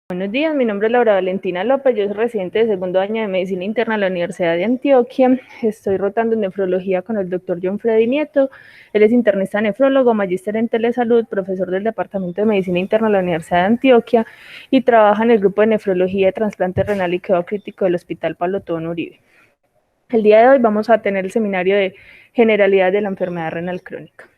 Buenos días, mi nombre es Laura Valentina López, yo soy residente de segundo año de Medicina Interna de la Universidad de Antioquia. Estoy rotando en nefrología con el doctor John Freddy Nieto. Él es internista nefrólogo, magíster en telesalud, profesor del Departamento de Medicina Interna de la Universidad de Antioquia y trabaja en el grupo de nefrología de trasplante renal y quedado crítico del Hospital Pablo Tobón Uribe. El día de hoy vamos a tener el seminario de generalidad de la enfermedad renal crónica.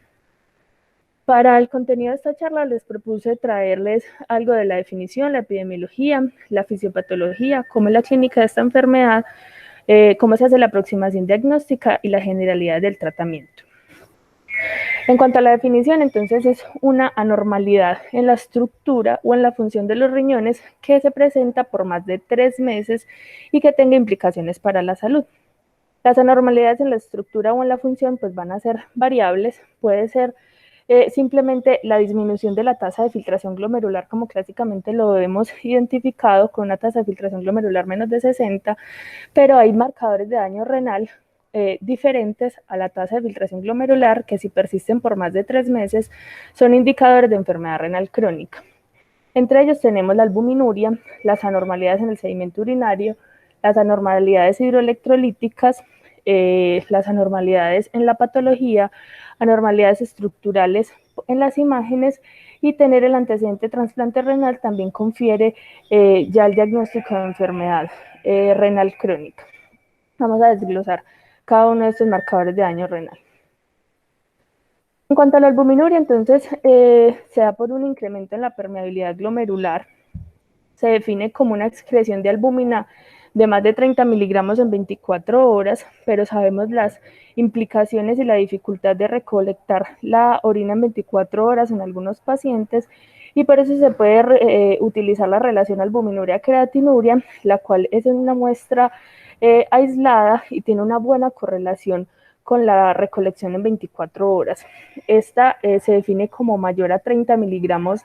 Para el contenido de esta charla les propuse traerles algo de la definición, la epidemiología, la fisiopatología, cómo es la clínica de esta enfermedad, cómo se hace la aproximación diagnóstica y la generalidad del tratamiento. En cuanto a la definición, entonces es una anormalidad en la estructura o en la función de los riñones que se presenta por más de 3 meses y que tenga implicaciones para la salud. Las anormalidades en la estructura o en la función pues van a ser variables, puede ser simplemente la disminución de la tasa de filtración glomerular, como clásicamente lo hemos identificado, con una tasa de filtración glomerular menos de 60, pero hay marcadores de daño renal diferentes a la tasa de filtración glomerular que si persisten por más de 3 meses son indicadores de enfermedad renal crónica. Entre ellos tenemos la albuminuria, las anormalidades en el sedimento urinario, las anormalidades hidroelectrolíticas, las anormalidades en la patología, anormalidades estructurales en las imágenes, y tener el antecedente de trasplante renal también confiere ya el diagnóstico de enfermedad renal crónica. Vamos a desglosar cada uno de estos marcadores de daño renal. En cuanto a la albuminuria, entonces se da por un incremento en la permeabilidad glomerular. Se define como una excreción de albúmina de más de 30 miligramos en 24 horas, pero sabemos las implicaciones y la dificultad de recolectar la orina en 24 horas en algunos pacientes, y por eso se puede utilizar la relación albuminuria-creatinuria, la cual es una muestra aislada y tiene una buena correlación con la recolección en 24 horas. Esta se define como mayor a 30 miligramos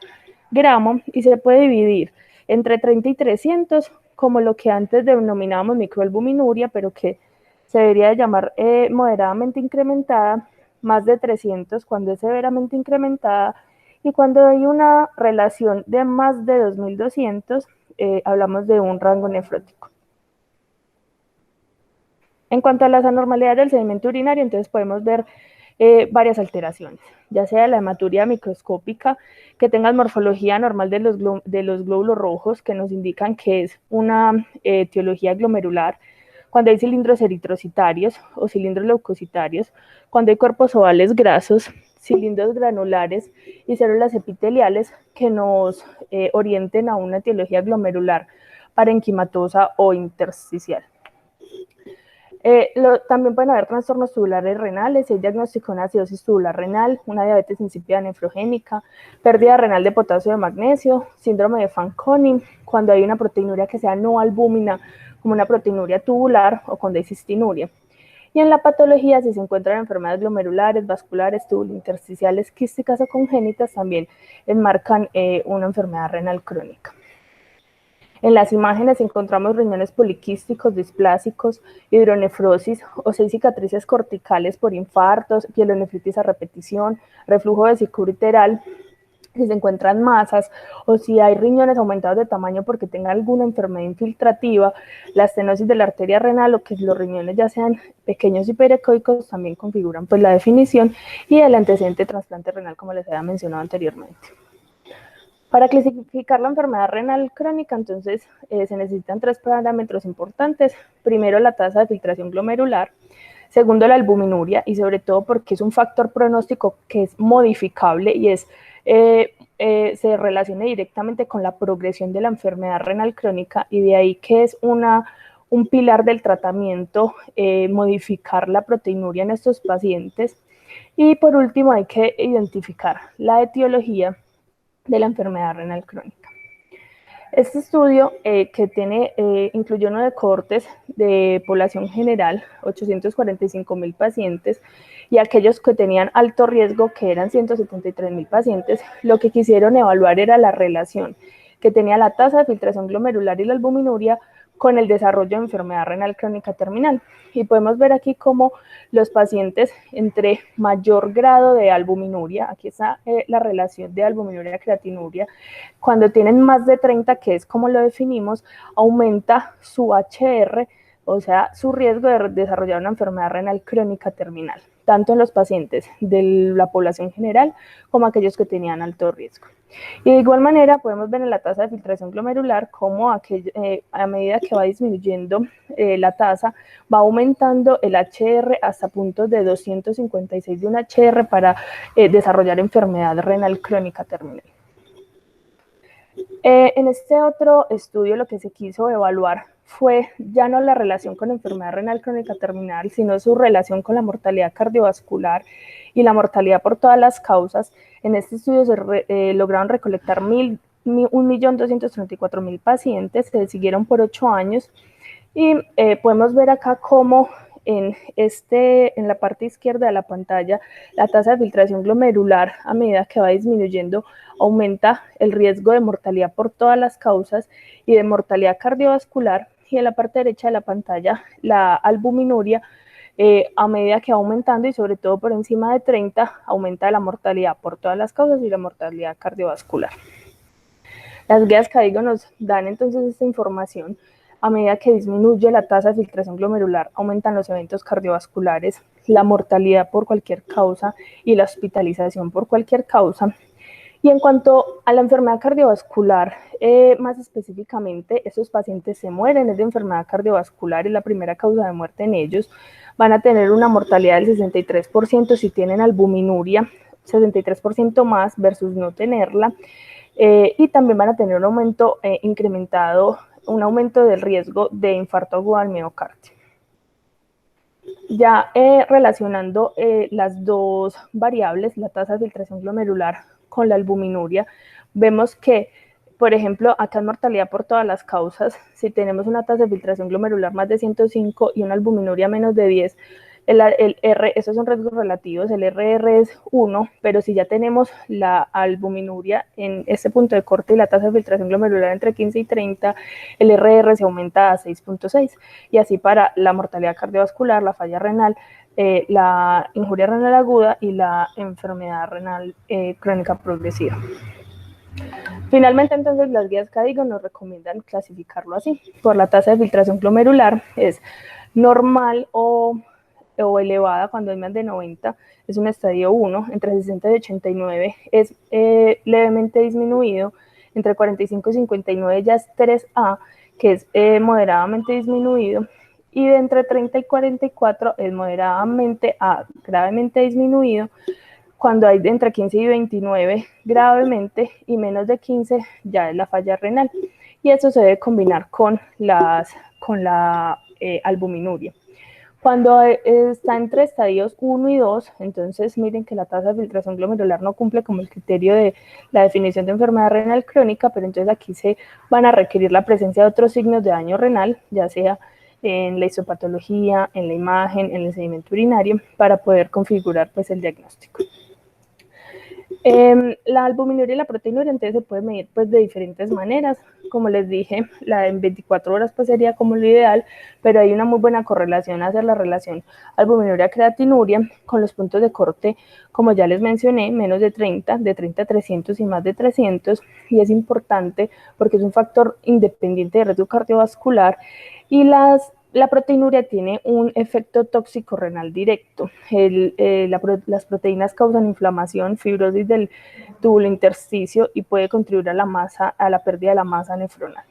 gramo y se puede dividir entre 30 y 300, como lo que antes denominábamos microalbuminuria, pero que se debería de llamar moderadamente incrementada, más de 300 cuando es severamente incrementada, y cuando hay una relación de más de 2200, hablamos de un rango nefrótico. En cuanto a las anormalidades del sedimento urinario, entonces podemos ver varias alteraciones, ya sea la hematuria microscópica, que tenga morfología normal de los glóbulos rojos, que nos indican que es una etiología glomerular, cuando hay cilindros eritrocitarios o cilindros leucocitarios, cuando hay cuerpos ovales grasos, cilindros granulares y células epiteliales que nos orienten a una etiología glomerular parenquimatosa o intersticial. También pueden haber trastornos tubulares renales, hay diagnóstico de una acidosis tubular renal, una diabetes insípida nefrogénica, pérdida renal de potasio y de magnesio, síndrome de Fanconi, cuando hay una proteinuria que sea no albúmina, como una proteinuria tubular, o cuando hay cistinuria. Y en la patología, si se encuentran enfermedades glomerulares, vasculares, tubulointersticiales, quísticas o congénitas, también enmarcan una enfermedad renal crónica. En las imágenes encontramos riñones poliquísticos, displásicos, hidronefrosis o 6 cicatrices corticales por infartos, pielonefritis a repetición, reflujo vesicoureteral, si se encuentran masas o si hay riñones aumentados de tamaño porque tenga alguna enfermedad infiltrativa, la estenosis de la arteria renal o que los riñones ya sean pequeños y pericoicos también configuran pues la definición, y el antecedente de trasplante renal, como les había mencionado anteriormente. Para clasificar la enfermedad renal crónica, entonces, se necesitan 3 parámetros importantes. Primero, la tasa de filtración glomerular. Segundo, la albuminuria, y sobre todo porque es un factor pronóstico que es modificable y se relaciona directamente con la progresión de la enfermedad renal crónica, y de ahí que es un pilar del tratamiento modificar la proteinuria en estos pacientes. Y por último, hay que identificar la etiología de la enfermedad renal crónica. Este estudio incluyó 9 cohortes de población general, 845.000 pacientes, y aquellos que tenían alto riesgo, que eran 173.000 pacientes. Lo que quisieron evaluar era la relación que tenía la tasa de filtración glomerular y la albuminuria con el desarrollo de enfermedad renal crónica terminal. Y podemos ver aquí cómo los pacientes entre mayor grado de albuminuria, aquí está la relación de albuminuria-creatinuria, cuando tienen más de 30, que es como lo definimos, aumenta su HR, o sea, su riesgo de desarrollar una enfermedad renal crónica terminal, tanto en los pacientes de la población general como aquellos que tenían alto riesgo. Y de igual manera podemos ver en la tasa de filtración glomerular cómo a medida que va disminuyendo la tasa, va aumentando el HR hasta puntos de 256 de un HR para desarrollar enfermedad renal crónica terminal. En este otro estudio lo que se quiso evaluar fue ya no la relación con enfermedad renal crónica terminal, sino su relación con la mortalidad cardiovascular y la mortalidad por todas las causas. En este estudio se lograron recolectar 1.234.000 pacientes, se siguieron por 8 años y podemos ver acá cómo en la parte izquierda de la pantalla, la tasa de filtración glomerular, a medida que va disminuyendo, aumenta el riesgo de mortalidad por todas las causas y de mortalidad cardiovascular. Y en la parte derecha de la pantalla, la albuminuria, a medida que va aumentando y sobre todo por encima de 30, aumenta la mortalidad por todas las causas y la mortalidad cardiovascular. Las guías KDIGO nos dan entonces esta información. A medida que disminuye la tasa de filtración glomerular, aumentan los eventos cardiovasculares, la mortalidad por cualquier causa y la hospitalización por cualquier causa. Y en cuanto a la enfermedad cardiovascular, más específicamente, esos pacientes se mueren, es de enfermedad cardiovascular, es la primera causa de muerte en ellos. Van a tener una mortalidad del 63% si tienen albuminuria, 63% más versus no tenerla. Y también van a tener un aumento incrementado, un aumento del riesgo de infarto agudo al miocardio. Ya relacionando las dos variables, la tasa de filtración glomerular con la albuminuria, vemos que, por ejemplo, acá en mortalidad por todas las causas, si tenemos una tasa de filtración glomerular más de 105 y una albuminuria menos de 10, el R, esos son riesgos relativos, el RR es 1, pero si ya tenemos la albuminuria en este punto de corte y la tasa de filtración glomerular entre 15 y 30, el RR se aumenta a 6.6, y así para la mortalidad cardiovascular, la falla renal, la injuria renal aguda y la enfermedad renal crónica progresiva. Finalmente, entonces, las guías KDIGO nos recomiendan clasificarlo así. Por la tasa de filtración glomerular es normal o elevada cuando es más de 90, es un estadio 1, entre 60 y 89 es levemente disminuido, entre 45 y 59 ya es 3A, que es moderadamente disminuido, y de entre 30 y 44 es moderadamente a gravemente disminuido. Cuando hay de entre 15 y 29 gravemente y menos de 15 ya es la falla renal, y eso se debe combinar con la albuminuria. Cuando está entre estadios 1 y 2, entonces miren que la tasa de filtración glomerular no cumple como el criterio de la definición de enfermedad renal crónica, pero entonces aquí se van a requerir la presencia de otros signos de daño renal, ya sea en la histopatología, en la imagen, en el sedimento urinario, para poder configurar pues el diagnóstico. La albuminuria y la proteinuria entonces se puede medir pues de diferentes maneras. Como les dije, la en 24 horas pues sería como lo ideal, pero hay una muy buena correlación hacer la relación albuminuria-creatinuria con los puntos de corte, como ya les mencioné, menos de 30 a 300 y más de 300, y es importante porque es un factor independiente de riesgo cardiovascular, y la proteinuria tiene un efecto tóxico renal directo. Las proteínas causan inflamación, fibrosis del túbulo intersticio y puede contribuir a la pérdida de la masa nefronal.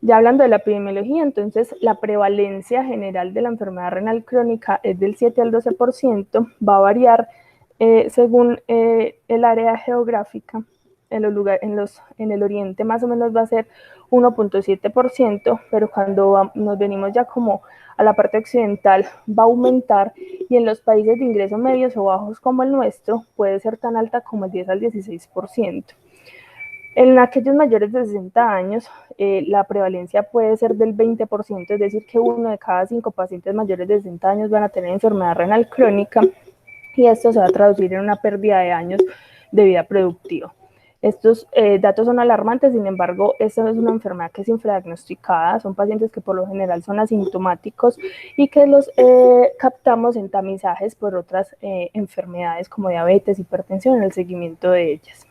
Ya hablando de la epidemiología, entonces la prevalencia general de la enfermedad renal crónica es del 7 al 12%, va a variar según el área geográfica. En el oriente más o menos va a ser 1.7%, pero cuando nos venimos ya como a la parte occidental va a aumentar, y en los países de ingresos medios o bajos como el nuestro puede ser tan alta como el 10 al 16%. En aquellos mayores de 60 años, la prevalencia puede ser del 20%, es decir, que 1 de cada 5 pacientes mayores de 60 años van a tener enfermedad renal crónica, y esto se va a traducir en una pérdida de años de vida productiva. Estos datos son alarmantes, sin embargo, esta es una enfermedad que es infradiagnosticada, son pacientes que por lo general son asintomáticos y que los captamos en tamizajes por otras enfermedades como diabetes, hipertensión, en el seguimiento de ellas.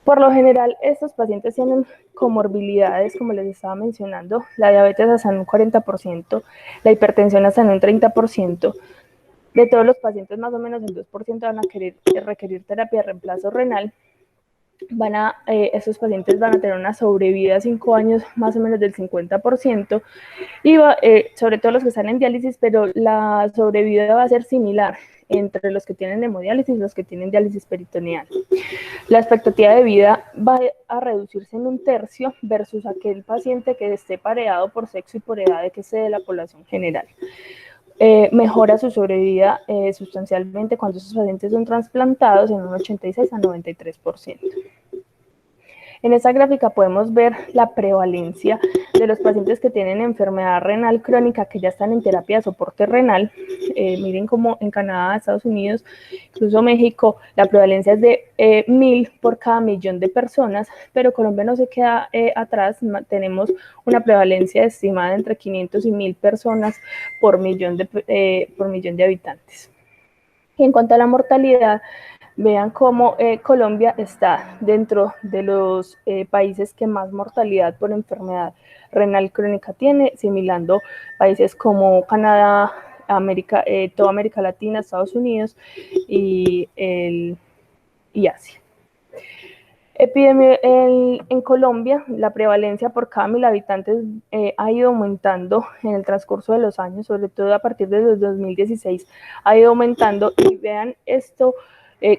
Por lo general, estos pacientes tienen comorbilidades, como les estaba mencionando, la diabetes hasta en un 40%, la hipertensión hasta en un 30%. De todos los pacientes, más o menos el 2% van a requerir terapia de reemplazo renal. Estos pacientes van a tener una sobrevida a 5 años más o menos del 50%, y sobre todo los que están en diálisis, pero la sobrevida va a ser similar entre los que tienen hemodiálisis y los que tienen diálisis peritoneal. La expectativa de vida va a reducirse en 1/3 versus aquel paciente que esté pareado por sexo y por edad de que sea de la población general. Mejora su sobrevida sustancialmente cuando esos pacientes son trasplantados en un 86 a 93%. En esta gráfica podemos ver la prevalencia de los pacientes que tienen enfermedad renal crónica que ya están en terapia de soporte renal. Miren cómo en Canadá, Estados Unidos, incluso México, la prevalencia es de 1000 por cada millón de personas, pero Colombia no se queda atrás. Tenemos una prevalencia estimada entre 500 y 1000 personas por millón de habitantes. Y en cuanto a la mortalidad, vean cómo Colombia está dentro de los países que más mortalidad por enfermedad renal crónica tiene, similando países como Canadá, toda América Latina, Estados Unidos y Asia. En Colombia, la prevalencia por cada 1000 habitantes ha ido aumentando en el transcurso de los años, sobre todo a partir de los 2016 ha ido aumentando, y vean esto,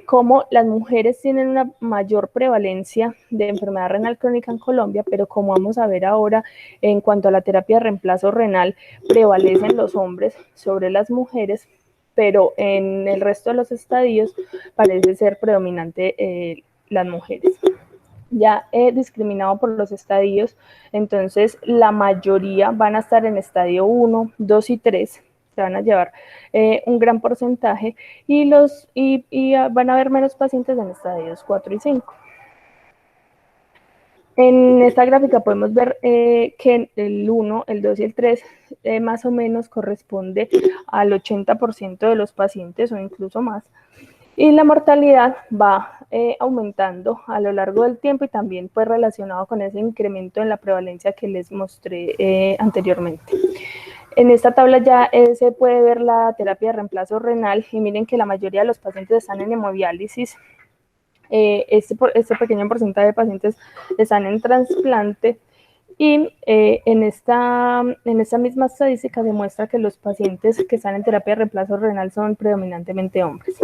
cómo las mujeres tienen una mayor prevalencia de enfermedad renal crónica en Colombia, pero como vamos a ver ahora, en cuanto a la terapia de reemplazo renal, prevalecen los hombres sobre las mujeres, pero en el resto de los estadios parece ser predominante las mujeres. Ya discriminado por los estadios, entonces la mayoría van a estar en estadio 1, 2 y 3, se van a llevar un gran porcentaje, y van a haber menos pacientes en estadios 4 y 5. En esta gráfica podemos ver que el 1, el 2 y el 3 más o menos corresponde al 80% de los pacientes o incluso más. Y la mortalidad va aumentando a lo largo del tiempo, y también pues relacionado con ese incremento en la prevalencia que les mostré anteriormente. En esta tabla ya se puede ver la terapia de reemplazo renal, y miren que la mayoría de los pacientes están en hemodiálisis. Este pequeño porcentaje de pacientes están en trasplante, y en esta misma estadística demuestra que los pacientes que están en terapia de reemplazo renal son predominantemente hombres.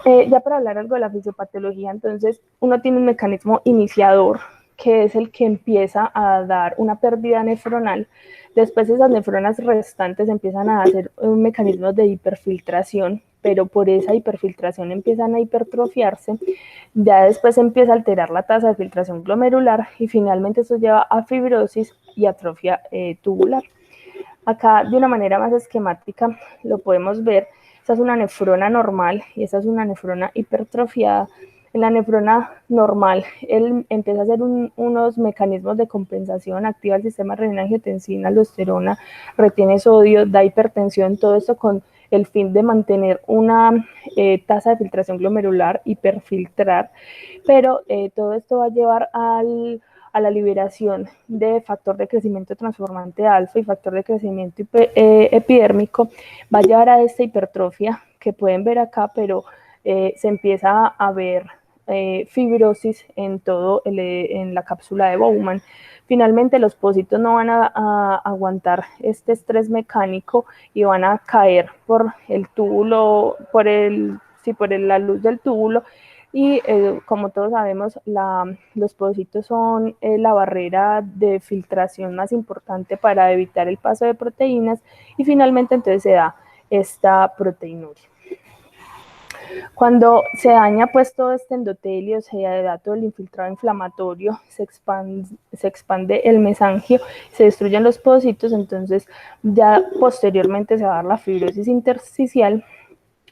Ya para hablar algo de la fisiopatología, entonces uno tiene un mecanismo iniciador que es el que empieza a dar una pérdida nefronal. Después esas nefronas restantes empiezan a hacer un mecanismo de hiperfiltración, pero por esa hiperfiltración empiezan a hipertrofiarse. Ya después empieza a alterar la tasa de filtración glomerular, y finalmente eso lleva a fibrosis y atrofia tubular. Acá de una manera más esquemática lo podemos ver. Esta es una nefrona normal y esta es una nefrona hipertrofiada. En la nefrona normal, él empieza a hacer unos mecanismos de compensación, activa el sistema renina-angiotensina, aldosterona, retiene sodio, da hipertensión, todo esto con el fin de mantener una tasa de filtración glomerular, hiperfiltrar, pero todo esto va a llevar a la liberación de factor de crecimiento transformante alfa y factor de crecimiento epidérmico, va a llevar a esta hipertrofia que pueden ver acá, pero se empieza a ver fibrosis en la cápsula de Bowman. Finalmente los pocitos no van a aguantar este estrés mecánico y van a caer por el túbulo, por la luz del túbulo, y como todos sabemos, los pocitos son la barrera de filtración más importante para evitar el paso de proteínas, y finalmente entonces se da esta proteinuria. Cuando se daña pues todo este endotelio, se da todo el infiltrado inflamatorio, se expande el mesangio, se destruyen los pocitos, entonces ya posteriormente se va a dar la fibrosis intersticial,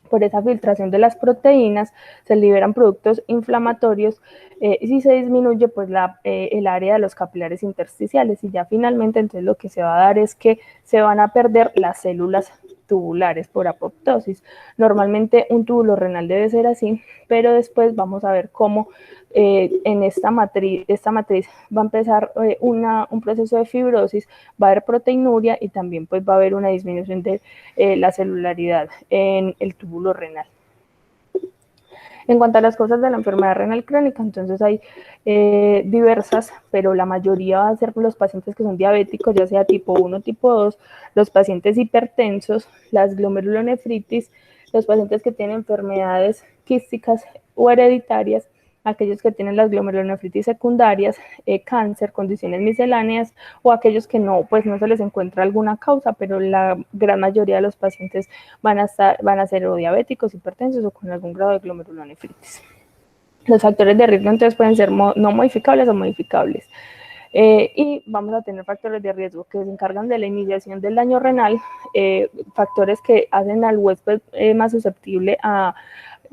Por esa filtración de las proteínas se liberan productos inflamatorios y si se disminuye pues el área de los capilares intersticiales, y ya finalmente entonces lo que se va a dar es que se van a perder las células tubulares por apoptosis. Normalmente un túbulo renal debe ser así, pero después vamos a ver cómo en esta matriz va a empezar un proceso de fibrosis, va a haber proteinuria y también pues va a haber una disminución de la celularidad en el túbulo renal. En cuanto a las cosas de la enfermedad renal crónica, entonces hay diversas, pero la mayoría va a ser los pacientes que son diabéticos, ya sea tipo 1 o tipo 2, los pacientes hipertensos, las glomerulonefritis, los pacientes que tienen enfermedades quísticas o hereditarias, aquellos que tienen las glomerulonefritis secundarias, cáncer, condiciones misceláneas, o aquellos que no, pues no se les encuentra alguna causa, pero la gran mayoría de los pacientes van a ser o diabéticos, hipertensos o con algún grado de glomerulonefritis. Los factores de riesgo entonces pueden ser no modificables o modificables. Y vamos a tener factores de riesgo que se encargan de la iniciación del daño renal, factores que hacen al huésped más susceptible a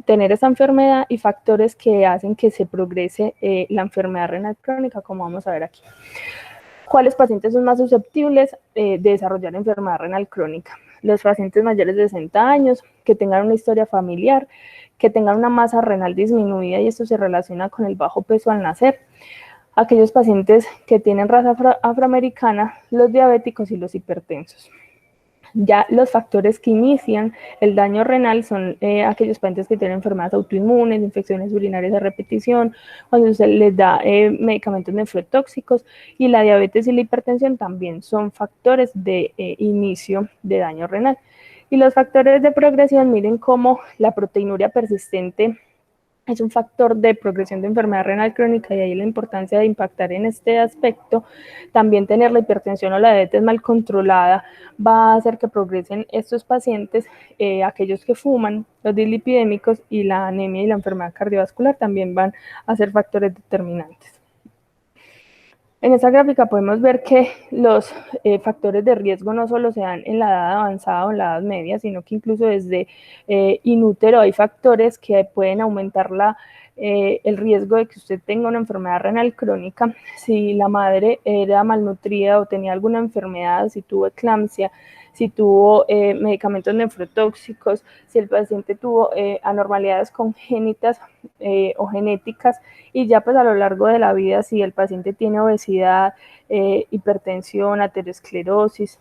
tener esa enfermedad, y factores que hacen que se progrese la enfermedad renal crónica, como vamos a ver aquí. ¿Cuáles pacientes son más susceptibles de desarrollar enfermedad renal crónica? Los pacientes mayores de 60 años, que tengan una historia familiar, que tengan una masa renal disminuida, y esto se relaciona con el bajo peso al nacer. Aquellos pacientes que tienen raza afroamericana, los diabéticos y los hipertensos. Ya los factores que inician el daño renal son aquellos pacientes que tienen enfermedades autoinmunes, infecciones urinarias a repetición, cuando se les da medicamentos nefrotóxicos, y la diabetes y la hipertensión también son factores de inicio de daño renal. Y los factores de progresión, miren cómo la proteinuria persistente es un factor de progresión de enfermedad renal crónica, y ahí la importancia de impactar en este aspecto. También tener la hipertensión o la diabetes mal controlada va a hacer que progresen estos pacientes, aquellos que fuman, los dislipidémicos, y la anemia y la enfermedad cardiovascular también van a ser factores determinantes. En esta gráfica podemos ver que los factores de riesgo no solo se dan en la edad avanzada o en la edad media, sino que incluso desde inútero hay factores que pueden aumentar el riesgo de que usted tenga una enfermedad renal crónica. Si la madre era malnutrida o tenía alguna enfermedad, si tuvo eclampsia, si tuvo medicamentos nefrotóxicos, si el paciente tuvo anormalidades congénitas o genéticas, y ya pues a lo largo de la vida, si el paciente tiene obesidad, hipertensión, aterosclerosis,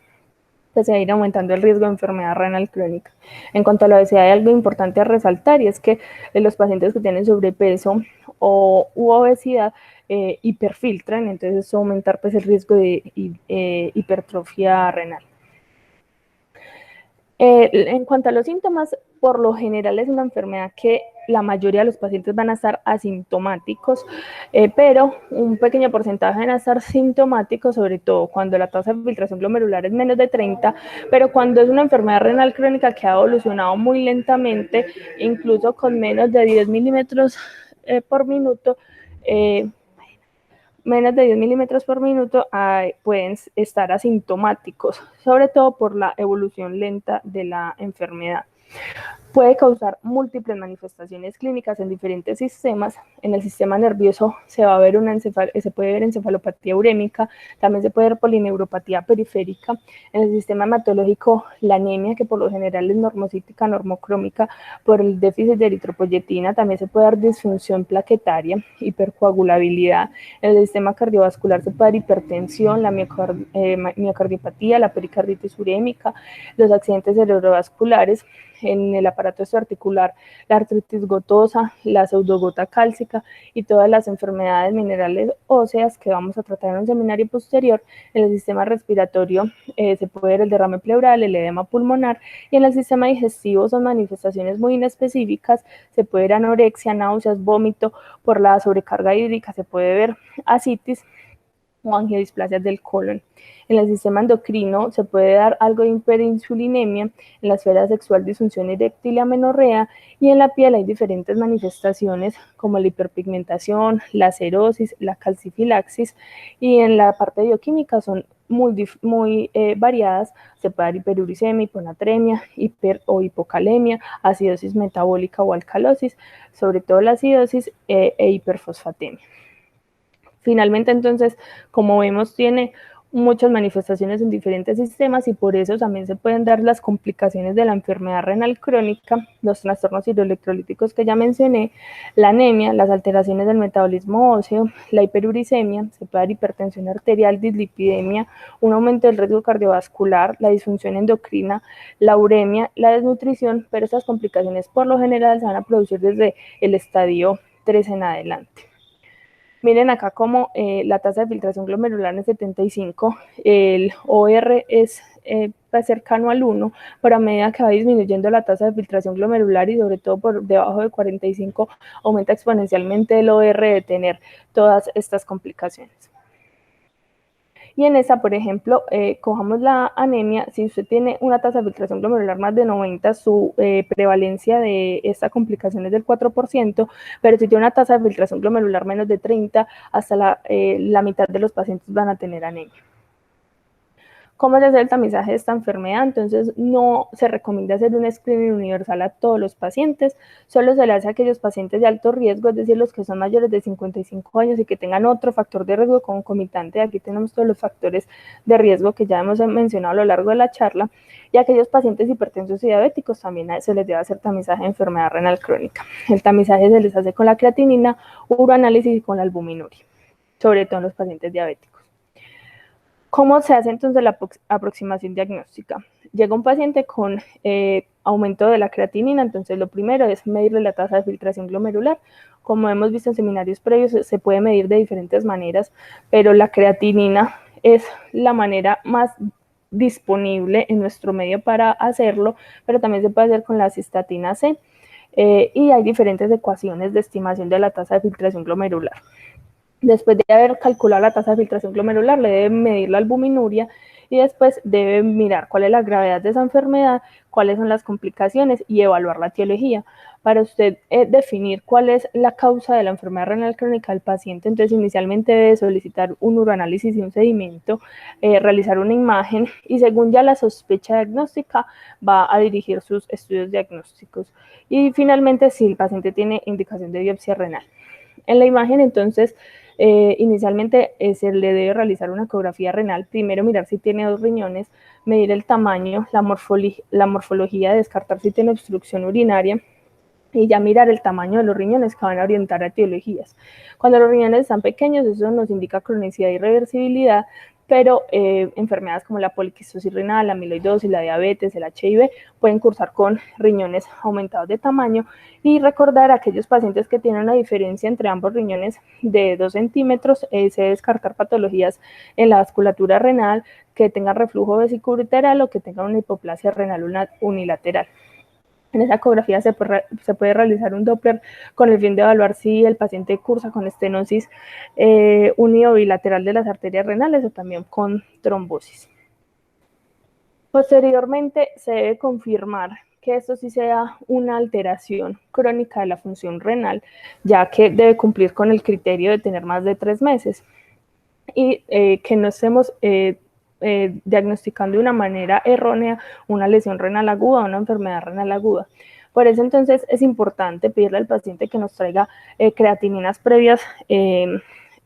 pues se va a ir aumentando el riesgo de enfermedad renal crónica. En cuanto a la obesidad, hay algo importante a resaltar, y es que los pacientes que tienen sobrepeso u obesidad hiperfiltran, entonces eso aumentar pues el riesgo de hipertrofia renal. En cuanto a los síntomas, por lo general es una enfermedad que la mayoría de los pacientes van a estar asintomáticos, pero un pequeño porcentaje van a estar sintomáticos, sobre todo cuando la tasa de filtración glomerular es menos de 30, pero cuando es una enfermedad renal crónica que ha evolucionado muy lentamente, incluso con menos de 10 milímetros por minuto, menos de 10 milímetros por minuto, pueden estar asintomáticos, sobre todo por la evolución lenta de la enfermedad. Puede causar múltiples manifestaciones clínicas en diferentes sistemas. En el sistema nervioso se puede ver encefalopatía urémica, también se puede ver polineuropatía periférica. En el sistema hematológico, la anemia, que por lo general es normocítica, normocrómica, por el déficit de eritropoyetina. También se puede dar disfunción plaquetaria, hipercoagulabilidad. En el sistema cardiovascular se puede dar hipertensión, la miocardiopatía, la pericarditis urémica, los accidentes cerebrovasculares. En el aparato osteoarticular, la artritis gotosa, la pseudogota cálcica y todas las enfermedades minerales óseas que vamos a tratar en un seminario posterior. En el sistema respiratorio se puede ver el derrame pleural, el edema pulmonar, y en el sistema digestivo son manifestaciones muy inespecíficas. Se puede ver anorexia, náuseas, vómito. Por la sobrecarga hídrica se puede ver ascitis o angiodisplasias del colon. En el sistema endocrino se puede dar algo de hiperinsulinemia, en la esfera sexual disfunción eréctil y amenorrea, y en la piel hay diferentes manifestaciones como la hiperpigmentación, la cerosis, la calcifilaxis, y en la parte bioquímica son muy variadas. Se puede dar hiperuricemia, hiponatremia, o hipocalemia, acidosis metabólica o alcalosis, sobre todo la acidosis, e hiperfosfatemia. Finalmente, entonces, como vemos, tiene muchas manifestaciones en diferentes sistemas y por eso también se pueden dar las complicaciones de la enfermedad renal crónica, los trastornos hidroelectrolíticos que ya mencioné, la anemia, las alteraciones del metabolismo óseo, la hiperuricemia, se puede dar hipertensión arterial, dislipidemia, un aumento del riesgo cardiovascular, la disfunción endocrina, la uremia, la desnutrición, pero estas complicaciones por lo general se van a producir desde el estadio 3 en adelante. Miren acá como la tasa de filtración glomerular es 75, el OR es cercano al 1, pero a medida que va disminuyendo la tasa de filtración glomerular y sobre todo por debajo de 45, aumenta exponencialmente el OR de tener todas estas complicaciones. Y en esa, por ejemplo, cojamos la anemia, si usted tiene una tasa de filtración glomerular más de 90, su prevalencia de esta complicación es del 4%, pero si tiene una tasa de filtración glomerular menos de 30, hasta la mitad de los pacientes van a tener anemia. ¿Cómo se hace el tamizaje de esta enfermedad? Entonces, no se recomienda hacer un screening universal a todos los pacientes, solo se le hace a aquellos pacientes de alto riesgo, es decir, los que son mayores de 55 años y que tengan otro factor de riesgo concomitante. Aquí tenemos todos los factores de riesgo que ya hemos mencionado a lo largo de la charla, y a aquellos pacientes hipertensos y diabéticos también se les debe hacer tamizaje de enfermedad renal crónica. El tamizaje se les hace con la creatinina, uroanálisis y con la albuminuria, sobre todo en los pacientes diabéticos. ¿Cómo se hace entonces la aproximación diagnóstica? Llega un paciente con aumento de la creatinina, entonces lo primero es medirle la tasa de filtración glomerular. Como hemos visto en seminarios previos, se puede medir de diferentes maneras, pero la creatinina es la manera más disponible en nuestro medio para hacerlo, pero también se puede hacer con la cistatina C, y hay diferentes ecuaciones de estimación de la tasa de filtración glomerular. Después de haber calculado la tasa de filtración glomerular, le debe medir la albuminuria y después debe mirar cuál es la gravedad de esa enfermedad, cuáles son las complicaciones y evaluar la etiología. Para usted definir cuál es la causa de la enfermedad renal crónica del paciente, entonces inicialmente debe solicitar un uroanálisis y un sedimento, realizar una imagen y según ya la sospecha diagnóstica va a dirigir sus estudios diagnósticos. Y finalmente, si el paciente tiene indicación de biopsia renal. En la imagen, entonces, inicialmente se le debe realizar una ecografía renal, primero mirar si tiene 2 riñones, medir el tamaño, la morfología, descartar si tiene obstrucción urinaria y ya mirar el tamaño de los riñones que van a orientar a etiologías. Cuando los riñones están pequeños, eso nos indica cronicidad y reversibilidad, pero enfermedades como la poliquistosis renal, la amiloidosis, la diabetes, el HIV pueden cursar con riñones aumentados de tamaño. Y recordar a aquellos pacientes que tienen una diferencia entre ambos riñones de 2 centímetros, se debe descartar patologías en la vasculatura renal, que tengan reflujo vesicoureteral o que tengan una hipoplasia renal unilateral. En esa ecografía se puede realizar un Doppler con el fin de evaluar si el paciente cursa con estenosis unido bilateral de las arterias renales o también con trombosis. Posteriormente se debe confirmar que esto sí sea una alteración crónica de la función renal, ya que debe cumplir con el criterio de tener más de 3 meses y que no estemos diagnosticando de una manera errónea una lesión renal aguda o una enfermedad renal aguda. Por eso entonces es importante pedirle al paciente que nos traiga creatininas previas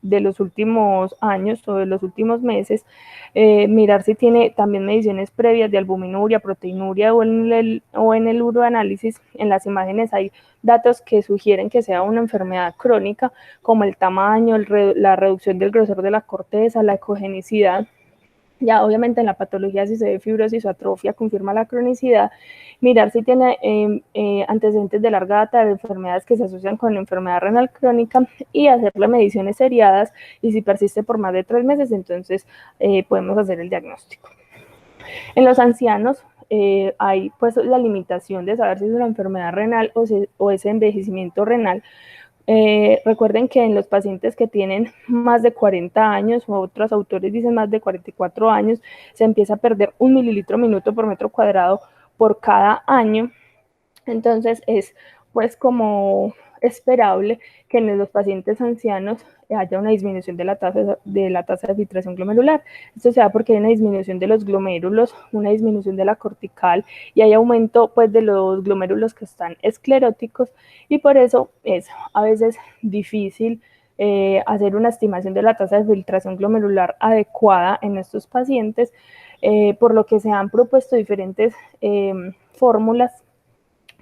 de los últimos años o de los últimos meses, mirar si tiene también mediciones previas de albuminuria, proteinuria o en el uroanálisis. En las imágenes hay datos que sugieren que sea una enfermedad crónica, como el tamaño, la reducción del grosor de la corteza, la ecogenicidad. Ya obviamente en la patología, si se ve fibrosis o atrofia, confirma la cronicidad. Mirar si tiene antecedentes de larga data de enfermedades que se asocian con la enfermedad renal crónica y hacerle mediciones seriadas, y si persiste por más de 3 meses, entonces podemos hacer el diagnóstico. En los ancianos hay pues la limitación de saber si es una enfermedad renal o es envejecimiento renal. Recuerden que en los pacientes que tienen más de 40 años, o otros autores dicen más de 44 años, se empieza a perder 1 mililitro minuto por metro cuadrado por cada año. Entonces es pues como esperable que en los pacientes ancianos haya una disminución de la tasa de filtración glomerular. Esto se da porque hay una disminución de los glomérulos, una disminución de la cortical y hay aumento pues de los glomérulos que están escleróticos, y por eso es a veces difícil hacer una estimación de la tasa de filtración glomerular adecuada en estos pacientes, por lo que se han propuesto diferentes fórmulas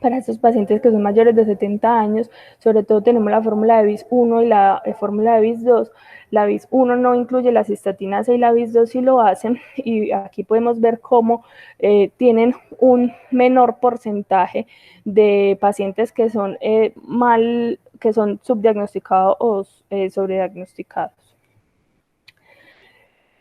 para estos pacientes que son mayores de 70 años. Sobre todo tenemos la fórmula de BIS-1 y la fórmula de BIS-2. La BIS-1 no incluye la cistatina C y la BIS-2 sí lo hacen, y aquí podemos ver cómo tienen un menor porcentaje de pacientes que son que son subdiagnosticados o sobrediagnosticados.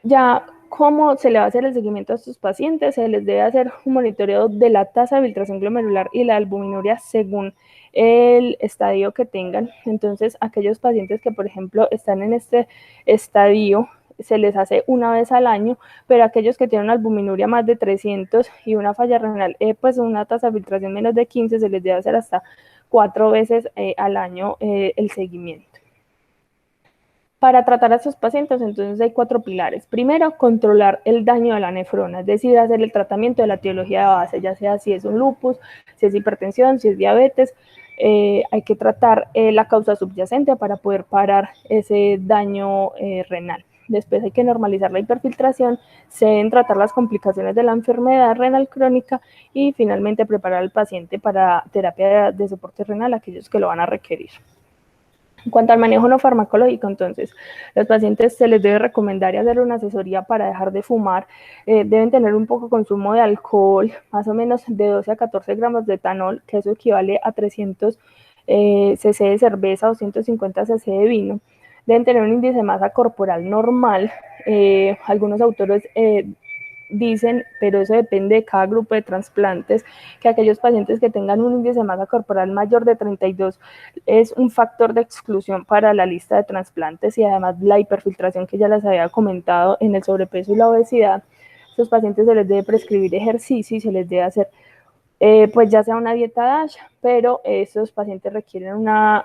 Ya, ¿cómo se le va a hacer el seguimiento a estos pacientes? Se les debe hacer un monitoreo de la tasa de filtración glomerular y la albuminuria según el estadio que tengan. Entonces, aquellos pacientes que, por ejemplo, están en este estadio, se les hace una vez al año, pero aquellos que tienen una albuminuria más de 300 y una falla renal, pues una tasa de filtración menos de 15, se les debe hacer hasta 4 veces al año el seguimiento. Para tratar a estos pacientes, entonces hay 4 pilares. Primero, controlar el daño de la nefrona, es decir, hacer el tratamiento de la etiología de base, ya sea si es un lupus, si es hipertensión, si es diabetes. Hay que tratar la causa subyacente para poder parar ese daño renal. Después hay que normalizar la hiperfiltración, se deben tratar las complicaciones de la enfermedad renal crónica y finalmente preparar al paciente para terapia de soporte renal, aquellos que lo van a requerir. En cuanto al manejo no farmacológico, entonces, los pacientes se les debe recomendar y hacer una asesoría para dejar de fumar. Deben tener un poco consumo de alcohol, más o menos de 12 a 14 gramos de etanol, que eso equivale a 300 cc de cerveza o 150 cc de vino. Deben tener un índice de masa corporal normal. Algunos autores dicen, pero eso depende de cada grupo de trasplantes, que aquellos pacientes que tengan un índice de masa corporal mayor de 32 es un factor de exclusión para la lista de trasplantes, y además la hiperfiltración que ya les había comentado en el sobrepeso y la obesidad. A estos pacientes se les debe prescribir ejercicio y se les debe hacer pues ya sea una dieta DASH, pero estos pacientes requieren una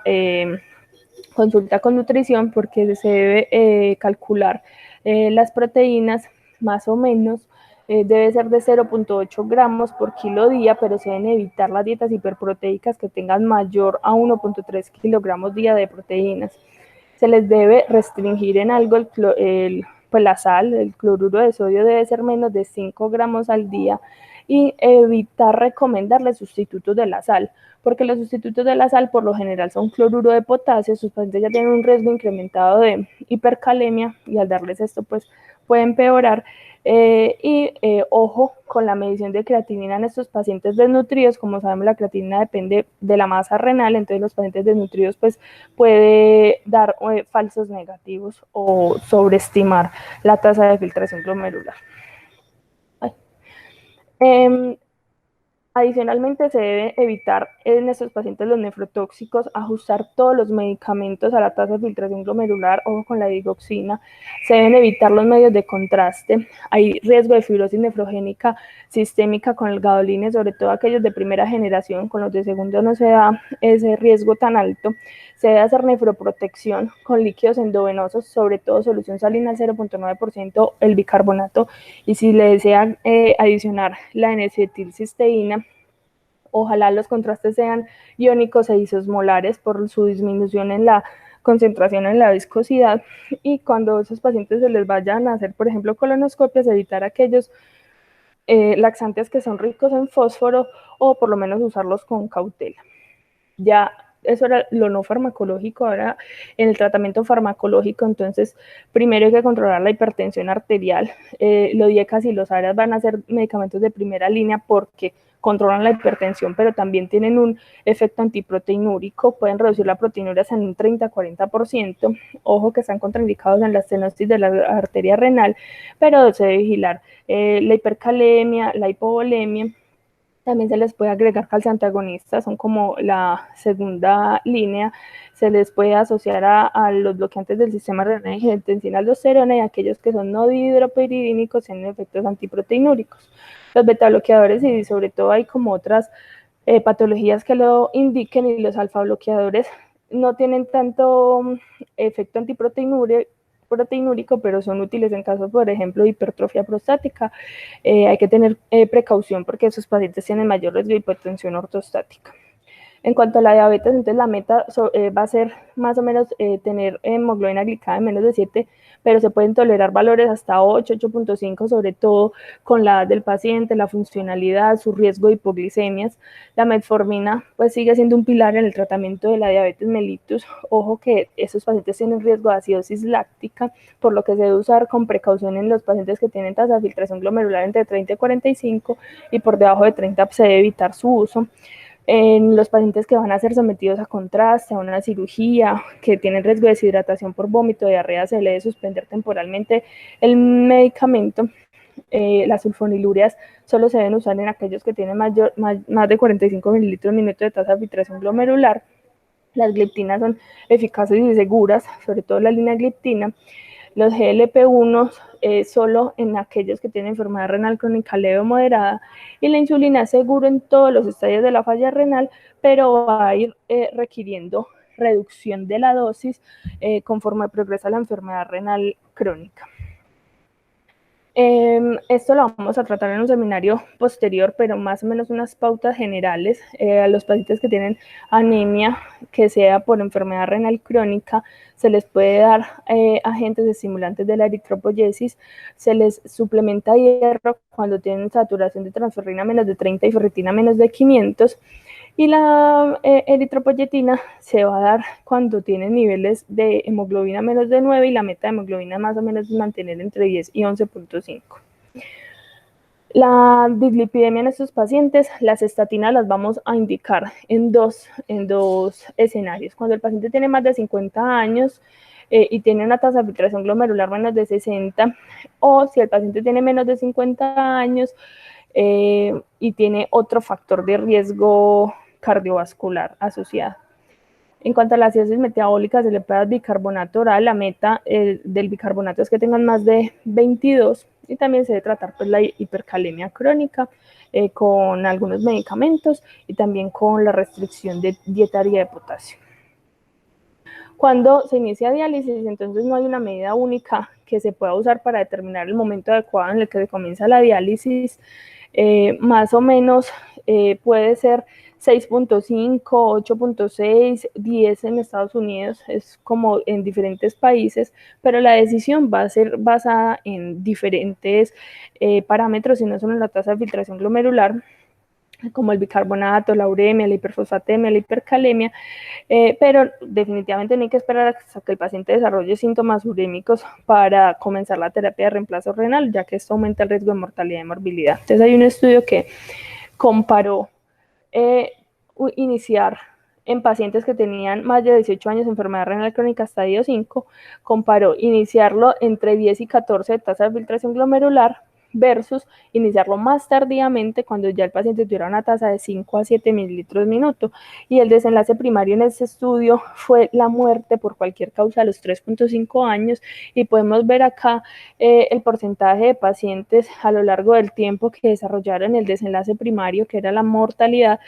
consulta con nutrición porque se debe calcular las proteínas más o menos. Debe ser de 0.8 gramos por kilo día, pero se deben evitar las dietas hiperproteicas que tengan mayor a 1.3 kilogramos día de proteínas. Se les debe restringir en algo pues la sal, el cloruro de sodio debe ser menos de 5 gramos al día, y evitar recomendarles sustitutos de la sal, porque los sustitutos de la sal por lo general son cloruro de potasio. Sus pacientes ya tienen un riesgo incrementado de hipercalemia y al darles esto pues puede empeorar. Ojo con la medición de creatinina en estos pacientes desnutridos. Como sabemos, la creatinina depende de la masa renal, entonces los pacientes desnutridos pues puede dar falsos negativos o sobreestimar la tasa de filtración glomerular. Adicionalmente, se debe evitar en estos pacientes los nefrotóxicos, ajustar todos los medicamentos a la tasa de filtración glomerular, ojo con la digoxina. Se deben evitar los medios de contraste. Hay riesgo de fibrosis nefrogénica sistémica con el gadoline, sobre todo aquellos de primera generación. Con los de segundo no se da ese riesgo tan alto. Se debe hacer nefroprotección con líquidos endovenosos, sobre todo solución salina al 0.9%, el bicarbonato, y si le desean adicionar la N-acetilcisteína, ojalá los contrastes sean iónicos e isosmolares por su disminución en la concentración en la viscosidad. Y cuando a esos pacientes se les vayan a hacer, por ejemplo, colonoscopias, evitar aquellos laxantes que son ricos en fósforo, o por lo menos usarlos con cautela. Ya eso era lo no farmacológico. Ahora en el tratamiento farmacológico, entonces primero hay que controlar la hipertensión arterial. Los IECAS y los ARAs van a ser medicamentos de primera línea porque controlan la hipertensión, pero también tienen un efecto antiproteinúrico, pueden reducir la proteinuria en un 30-40%. Ojo que están contraindicados en la estenosis de la arteria renal, pero se debe vigilar la hipercalemia, la hipovolemia. También se les puede agregar calciantagonistas, son como la segunda línea. Se les puede asociar a los bloqueantes del sistema renal, angiotensina-aldosterona, y aquellos que son no dihidropiridínicos tienen efectos antiproteinúricos. Los betabloqueadores, y sobre todo hay como otras patologías que lo indiquen, y los alfa bloqueadores no tienen tanto efecto antiproteinúrico, pero son útiles en caso, por ejemplo, de hipertrofia prostática. Hay que tener precaución porque esos pacientes tienen mayor riesgo de hipertensión ortostática. En cuanto a la diabetes, entonces la meta va a ser más o menos tener hemoglobina glicada de menos de 7, pero se pueden tolerar valores hasta 8, 8.5, sobre todo con la edad del paciente, la funcionalidad, su riesgo de hipoglicemias. La metformina pues sigue siendo un pilar en el tratamiento de la diabetes mellitus. Ojo que esos pacientes tienen riesgo de acidosis láctica, por lo que se debe usar con precaución en los pacientes que tienen tasa de filtración glomerular entre 30 y 45, y por debajo de 30 se debe evitar su uso. En los pacientes que van a ser sometidos a contraste, a una cirugía, que tienen riesgo de deshidratación por vómito, diarrea, se le debe suspender temporalmente el medicamento. Las sulfonilurias solo se deben usar en aquellos que tienen más de 45 mililitros minuto de tasa de filtración glomerular. Las gliptinas son eficaces y seguras, sobre todo la linagliptina. Los GLP-1 solo en aquellos que tienen enfermedad renal crónica leve o moderada, y la insulina es seguro en todos los estadios de la falla renal, pero va a ir requiriendo reducción de la dosis conforme progresa la enfermedad renal crónica. Esto lo vamos a tratar en un seminario posterior, pero más o menos unas pautas generales a los pacientes que tienen anemia, que sea por enfermedad renal crónica. Se les puede dar agentes estimulantes de la eritropoyesis, se les suplementa hierro cuando tienen saturación de transferrina menos de 30 y ferritina menos de 500. Y la eritropoyetina se va a dar cuando tienen niveles de hemoglobina menos de 9, y la meta de hemoglobina más o menos es mantener entre 10 y 11.5. La dislipidemia en estos pacientes, las estatinas las vamos a indicar en dos escenarios. Cuando el paciente tiene más de 50 años y tiene una tasa de filtración glomerular menos de 60, o si el paciente tiene menos de 50 años y tiene otro factor de riesgo cardiovascular asociado. En cuanto a la acidosis metabólica, se le puede dar bicarbonato oral. La meta del bicarbonato es que tengan más de 22, y también se debe tratar pues, la hipercalemia crónica con algunos medicamentos, y también con la restricción dietaria de potasio. Cuando se inicia diálisis, entonces no hay una medida única que se pueda usar para determinar el momento adecuado en el que se comienza la diálisis. Más o menos puede ser 6.5, 8.6, 10 en Estados Unidos, es como en diferentes países, pero la decisión va a ser basada en diferentes parámetros y no solo en la tasa de filtración glomerular, como el bicarbonato, la uremia, la hiperfosfatemia, la hipercalemia, pero definitivamente no hay que esperar hasta que el paciente desarrolle síntomas urémicos para comenzar la terapia de reemplazo renal, ya que esto aumenta el riesgo de mortalidad y morbilidad. Entonces hay un estudio que comparó iniciar en pacientes que tenían más de 18 años de enfermedad renal crónica estadio 5, comparó iniciarlo entre 10 y 14 de tasa de filtración glomerular versus iniciarlo más tardíamente cuando ya el paciente tuviera una tasa de 5 a 7 mililitros minuto. Y el desenlace primario en este estudio fue la muerte por cualquier causa a los 3.5 años, y podemos ver acá el porcentaje de pacientes a lo largo del tiempo que desarrollaron el desenlace primario, que era la mortalidad,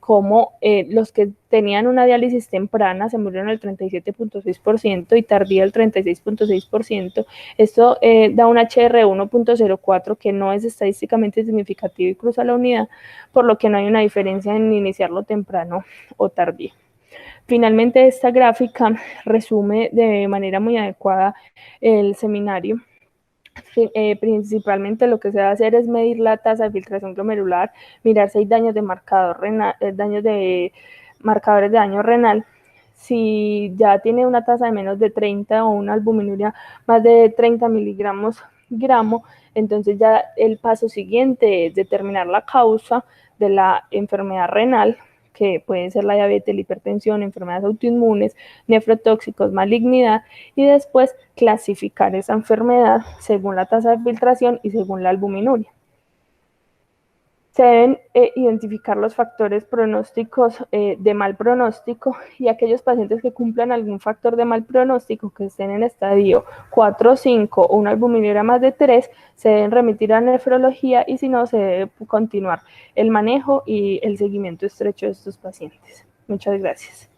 como los que tenían una diálisis temprana se murieron el 37.6% y tardía el 36.6%. Esto da un HR 1.04 que no es estadísticamente significativo y cruza la unidad, por lo que no hay una diferencia en iniciarlo temprano o tardío. Finalmente, esta gráfica resume de manera muy adecuada el seminario. Principalmente lo que se va a hacer es medir la tasa de filtración glomerular, mirar si hay daños de marcador renal, daños de marcadores de daño renal. Si ya tiene una tasa de menos de 30 o una albuminuria más de 30 miligramos gramo, entonces ya el paso siguiente es determinar la causa de la enfermedad renal, que pueden ser la diabetes, la hipertensión, enfermedades autoinmunes, nefrotóxicos, malignidad, y después clasificar esa enfermedad según la tasa de filtración y según la albuminuria. Se deben identificar los factores pronósticos de mal pronóstico, y aquellos pacientes que cumplan algún factor de mal pronóstico, que estén en estadio 4 o 5 o una albuminura más de 3, se deben remitir a nefrología, y si no, se debe continuar el manejo y el seguimiento estrecho de estos pacientes. Muchas gracias.